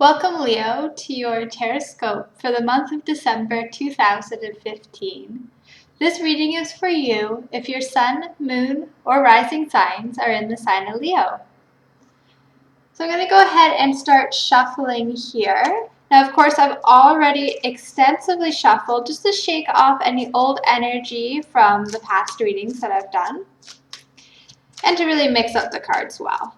Welcome, Leo, to your Tarotscope for the month of December 2015. This reading is for you if your sun, moon, or rising signs are in the sign of Leo. So I'm going to go ahead and start shuffling here. Now, of course, I've already extensively shuffled just to shake off any old energy from the past readings that I've done and to really mix up the cards well.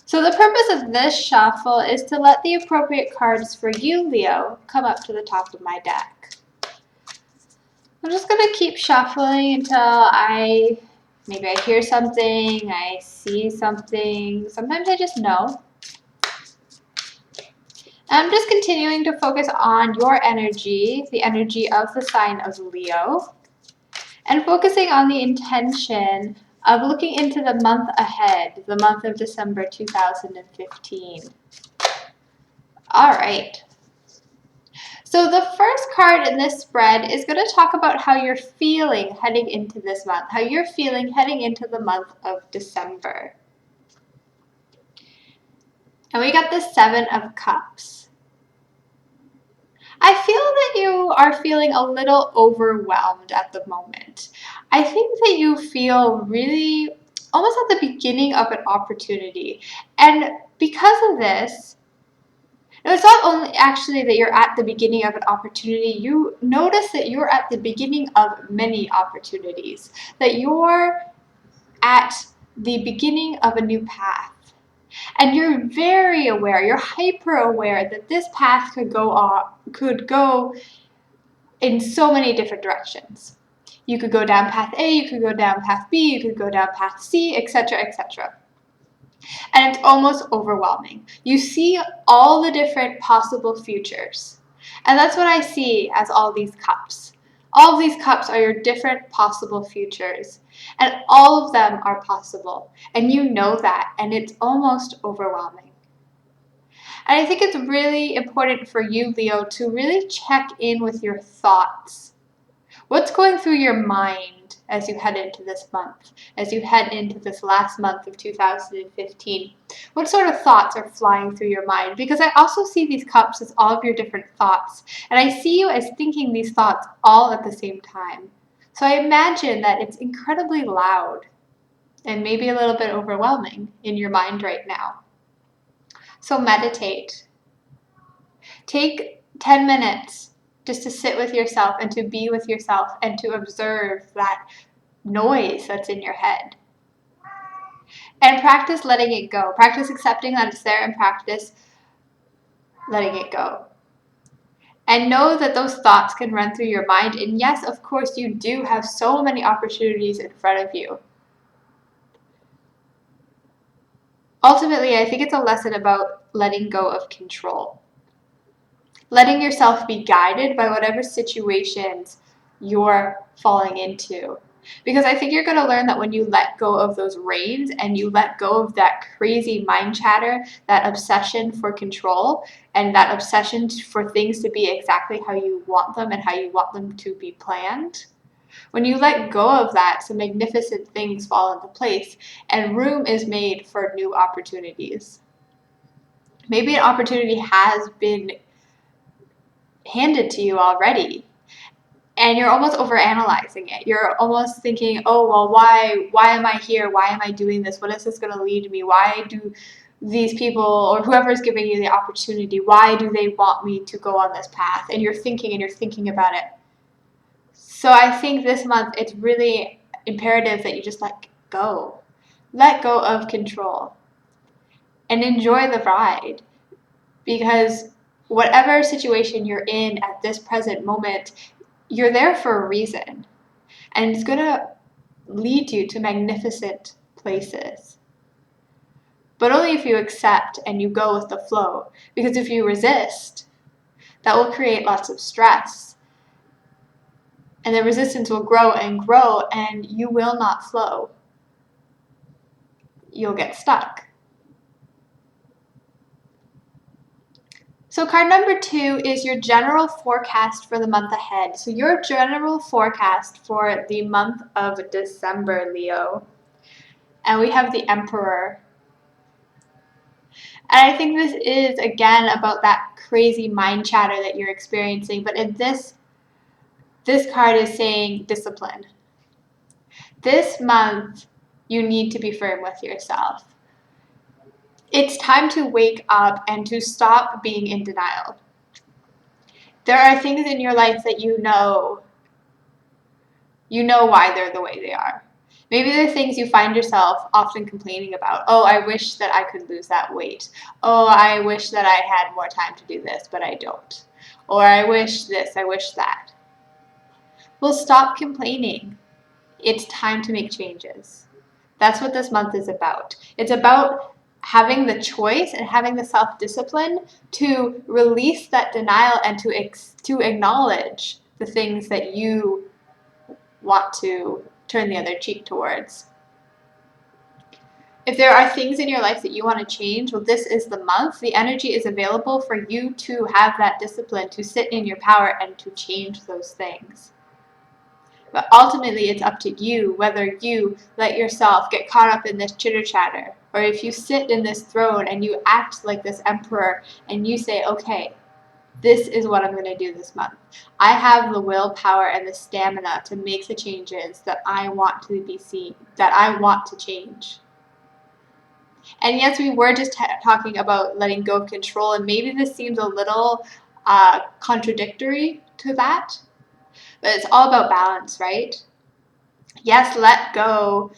So the purpose of this shuffle is to let the appropriate cards for you, Leo, come up to the top of my deck. I'm just going to keep shuffling until maybe I hear something, I see something, sometimes I just know. I'm just continuing to focus on your energy, the energy of the sign of Leo, and focusing on the intention of looking into the month ahead, the month of December 2015. All right. So the first card in this spread is going to talk about how you're feeling heading into this month, how you're feeling heading into the month of December. And we got the Seven of Cups. I feel that you are feeling a little overwhelmed at the moment. I think that you feel really almost at the beginning of an opportunity. And because of this, it's not only actually that you're at the beginning of an opportunity, you notice that you're at the beginning of many opportunities, that you're at the beginning of a new path. And you're very aware, you're hyper aware that this path could go in so many different directions. You could go down path A, you could go down path B, you could go down path C, etc., etc. And it's almost overwhelming. You see all the different possible futures. And that's what I see as all these cups. All of these cups are your different possible futures. And all of them are possible. And you know that. And it's almost overwhelming. And I think it's really important for you, Leo, to really check in with your thoughts. What's going through your mind as you head into this month, as you head into this last month of 2015? What sort of thoughts are flying through your mind? Because I also see these cups as all of your different thoughts, and I see you as thinking these thoughts all at the same time. So I imagine that it's incredibly loud and maybe a little bit overwhelming in your mind right now. So meditate. Take 10 minutes just to sit with yourself and to be with yourself and to observe that noise that's in your head. And practice letting it go. Practice accepting that it's there and practice letting it go. And know that those thoughts can run through your mind. And yes, of course, you do have so many opportunities in front of you. Ultimately, I think it's a lesson about letting go of control. Letting yourself be guided by whatever situations you're falling into. Because I think you're going to learn that when you let go of those reins and you let go of that crazy mind chatter, that obsession for control, and that obsession for things to be exactly how you want them and how you want them to be planned, when you let go of that, some magnificent things fall into place and room is made for new opportunities. Maybe an opportunity has been handed to you already, and you're almost overanalyzing it. You're almost thinking, oh, well, why am I here? Why am I doing this? What is this going to lead me? Why do these people or whoever is giving you the opportunity, why do they want me to go on this path? And you're thinking about it. So I think this month it's really imperative that you just let go. Let go of control and enjoy the ride, because whatever situation you're in at this present moment, you're there for a reason, and it's going to lead you to magnificent places. But only if you accept and you go with the flow, because if you resist, that will create lots of stress, and the resistance will grow and grow, and you will not flow. You'll get stuck. So card number 2 is your general forecast for the month ahead. So your general forecast for the month of December, Leo. And we have the Emperor. And I think this is, again, about that crazy mind chatter that you're experiencing. But in this card is saying discipline. This month, you need to be firm with yourself. It's time to wake up and to stop being in denial. There are things in your life that you know why they're the way they are. Maybe there are things you find yourself often complaining about. Oh, I wish that I could lose that weight. Oh, I wish that I had more time to do this, but I don't. Or I wish this, I wish that. Well, stop complaining. It's time to make changes. That's what this month is about. It's about having the choice and having the self-discipline to release that denial and to acknowledge the things that you want to turn the other cheek towards. If there are things in your life that you want to change, well, this is the month. The energy is available for you to have that discipline, to sit in your power and to change those things. But ultimately, it's up to you whether you let yourself get caught up in this chitter chatter, or if you sit in this throne and you act like this emperor and you say, okay, this is what I'm going to do this month. I have the willpower and the stamina to make the changes that I want to be seen, that I want to change. And yes, we were just talking about letting go of control, and maybe this seems a little contradictory to that, but it's all about balance, right? Yes, let go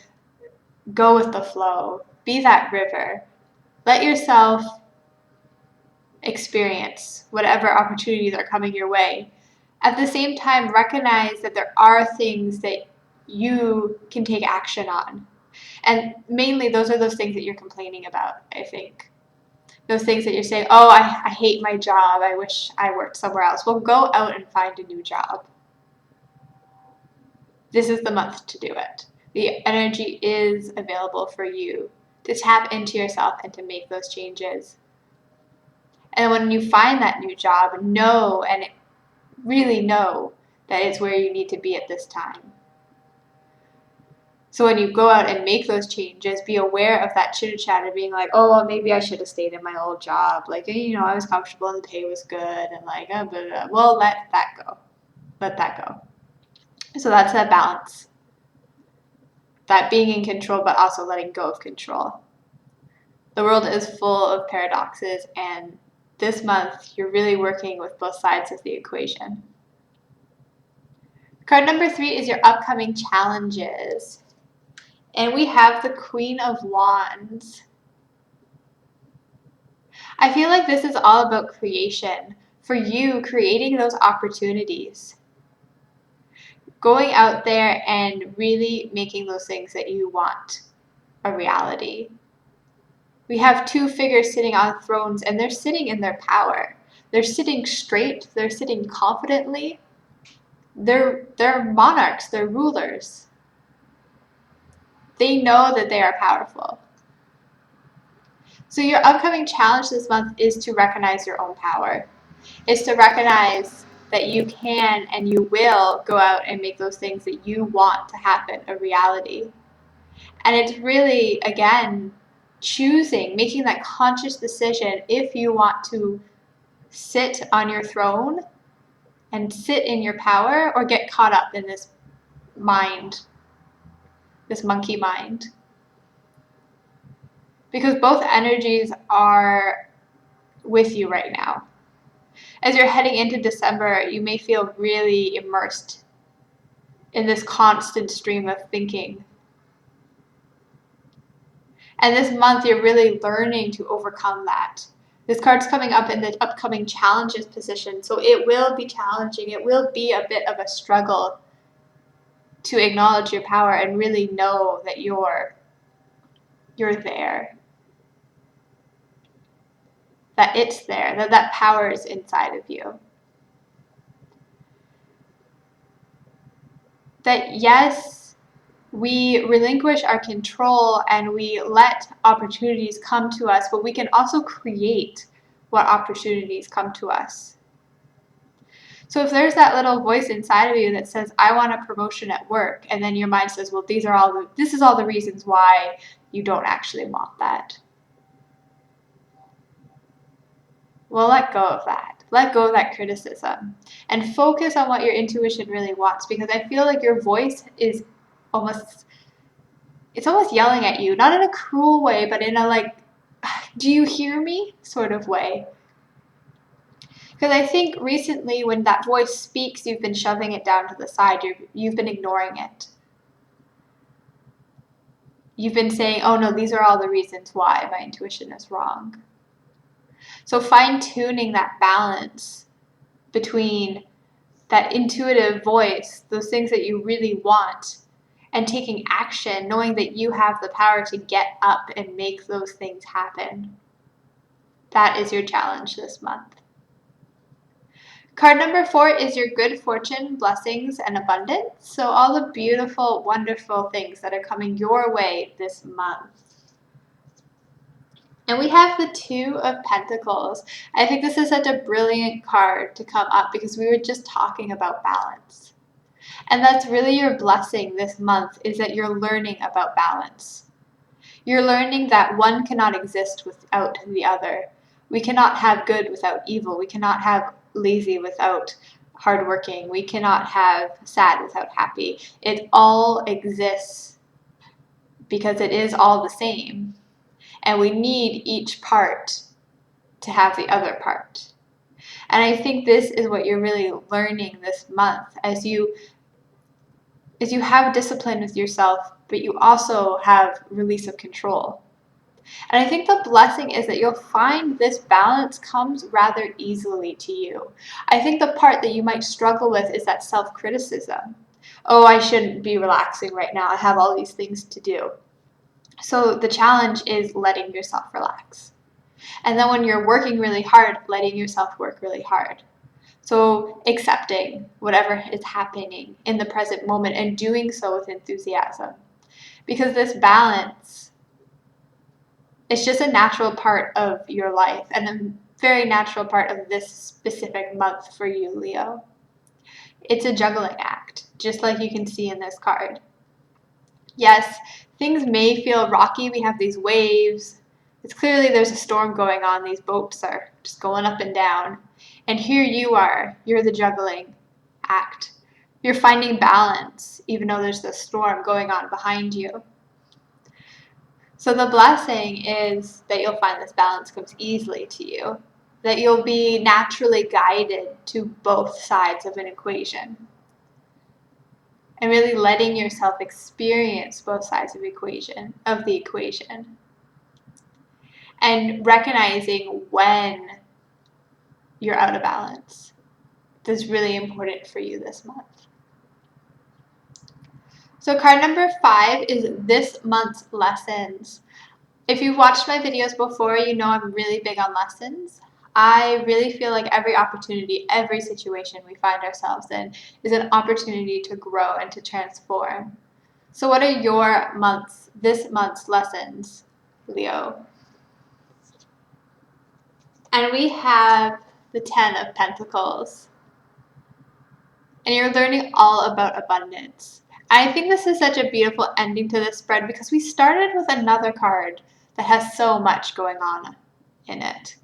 with the flow, be that river. Let yourself experience whatever opportunities are coming your way. At the same time, recognize that there are things that you can take action on. And mainly, those are those things that you're complaining about, I think. Those things that you're saying, oh, I hate my job. I wish I worked somewhere else. Well, go out and find a new job. This is the month to do it. The energy is available for you to tap into yourself and to make those changes. And when you find that new job, know and really know that it's where you need to be at this time. So when you go out and make those changes, be aware of that chitter chatter being like, oh, well, maybe I should have stayed in my old job. Like, I was comfortable and the pay was good and like, blah, blah, blah. Well, let that go. Let that go. So that's that balance. That being in control, but also letting go of control. The world is full of paradoxes, and this month you're really working with both sides of the equation. Card number 3 is your upcoming challenges. And we have the Queen of Wands. I feel like this is all about creation. For you, creating those opportunities. Going out there and really making those things that you want a reality. We have 2 figures sitting on thrones, and they're sitting in their power. They're sitting straight. They're sitting confidently. They're monarchs. They're rulers. They know that they are powerful. So your upcoming challenge this month is to recognize your own power. It's to recognize that you can and you will go out and make those things that you want to happen a reality. And it's really, again, choosing, making that conscious decision if you want to sit on your throne and sit in your power or get caught up in this mind, this monkey mind. Because both energies are with you right now. As you're heading into December, you may feel really immersed in this constant stream of thinking. And this month, you're really learning to overcome that. This card's coming up in the upcoming challenges position, so it will be challenging. It will be a bit of a struggle to acknowledge your power and really know that you're there. That it's there, that power is inside of you. That yes, we relinquish our control and we let opportunities come to us, but we can also create what opportunities come to us. So if there's that little voice inside of you that says, I want a promotion at work, and then your mind says, well, this is all the reasons why you don't actually want that. Well, let go of that. Let go of that criticism and focus on what your intuition really wants, because I feel like your voice is almost, it's almost yelling at you, not in a cruel way, but in a like, do you hear me sort of way. Because I think recently when that voice speaks, you've been shoving it down to the side. You've been ignoring it. You've been saying, oh no, these are all the reasons why my intuition is wrong. So fine-tuning that balance between that intuitive voice, those things that you really want, and taking action, knowing that you have the power to get up and make those things happen. That is your challenge this month. Card number 4 is your good fortune, blessings, and abundance. So all the beautiful, wonderful things that are coming your way this month. And we have the 2 of Pentacles. I think this is such a brilliant card to come up because we were just talking about balance. And that's really your blessing this month, is that you're learning about balance. You're learning that one cannot exist without the other. We cannot have good without evil. We cannot have lazy without hardworking. We cannot have sad without happy. It all exists because it is all the same. And we need each part to have the other part. And I think this is what you're really learning this month as you have discipline with yourself, but you also have release of control. And I think the blessing is that you'll find this balance comes rather easily to you. I think the part that you might struggle with is that self-criticism. Oh, I shouldn't be relaxing right now. I have all these things to do. So the challenge is letting yourself relax. And then when you're working really hard, letting yourself work really hard. So accepting whatever is happening in the present moment and doing so with enthusiasm. Because this balance, it's just a natural part of your life and a very natural part of this specific month for you, Leo. It's a juggling act, just like you can see in this card. Yes, things may feel rocky. We have these waves. It's clearly there's a storm going on. These boats are just going up and down. And here you are. You're the juggling act. You're finding balance, even though there's this storm going on behind you. So the blessing is that you'll find this balance comes easily to you, that you'll be naturally guided to both sides of an equation, and really letting yourself experience both sides of the equation, and recognizing when you're out of balance. This is really important for you this month. So card number 5 is this month's lessons. If you've watched my videos before, you know I'm really big on lessons. I really feel like every opportunity, every situation we find ourselves in is an opportunity to grow and to transform. So what are this month's lessons, Leo? And we have the 10 of Pentacles. And you're learning all about abundance. I think this is such a beautiful ending to this spread because we started with another card that has so much going on in it.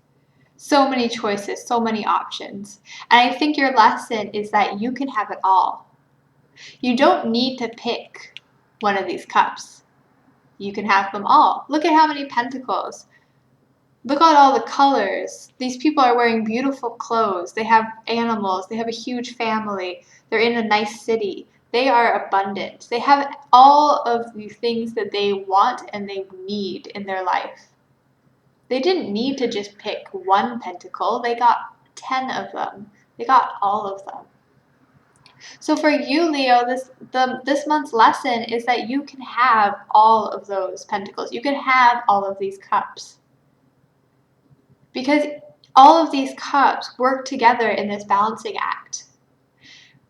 So many choices, so many options. And I think your lesson is that you can have it all. You don't need to pick one of these cups. You can have them all. Look at how many pentacles. Look at all the colors. These people are wearing beautiful clothes. They have animals. They have a huge family. They're in a nice city. They are abundant. They have all of the things that they want and they need in their life. They didn't need to just pick one pentacle. They got 10 of them. They got all of them. So for you, Leo, this month's lesson is that you can have all of those pentacles. You can have all of these cups. Because all of these cups work together in this balancing act.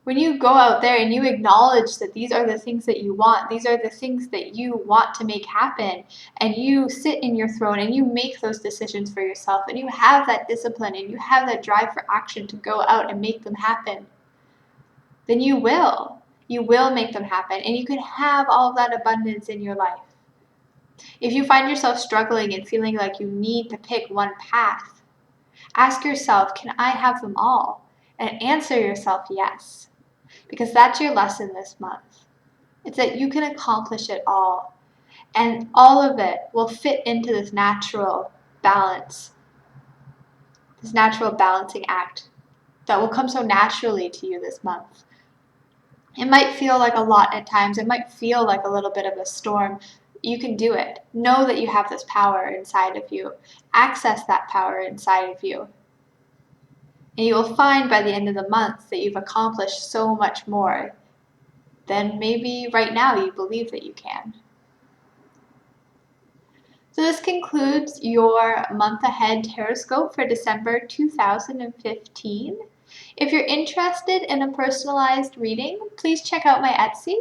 When you go out there and you acknowledge that these are the things that you want, these are the things that you want to make happen, and you sit in your throne and you make those decisions for yourself, and you have that discipline and you have that drive for action to go out and make them happen, then you will. You will make them happen, and you can have all of that abundance in your life. If you find yourself struggling and feeling like you need to pick one path, Ask yourself, can I have them all? And answer yourself yes, because that's your lesson this month. It's that you can accomplish it all, and all of it will fit into this natural balance, this natural balancing act that will come so naturally to you this month. It might feel like a lot at times. It might feel like a little bit of a storm. You can do it. Know that you have this power inside of you. Access that power inside of you. And you will find by the end of the month that you've accomplished so much more than maybe right now you believe that you can. So this concludes your month ahead Tarotscope for December 2015. If you're interested in a personalized reading, please check out my Etsy.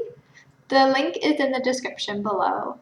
The link is in the description below.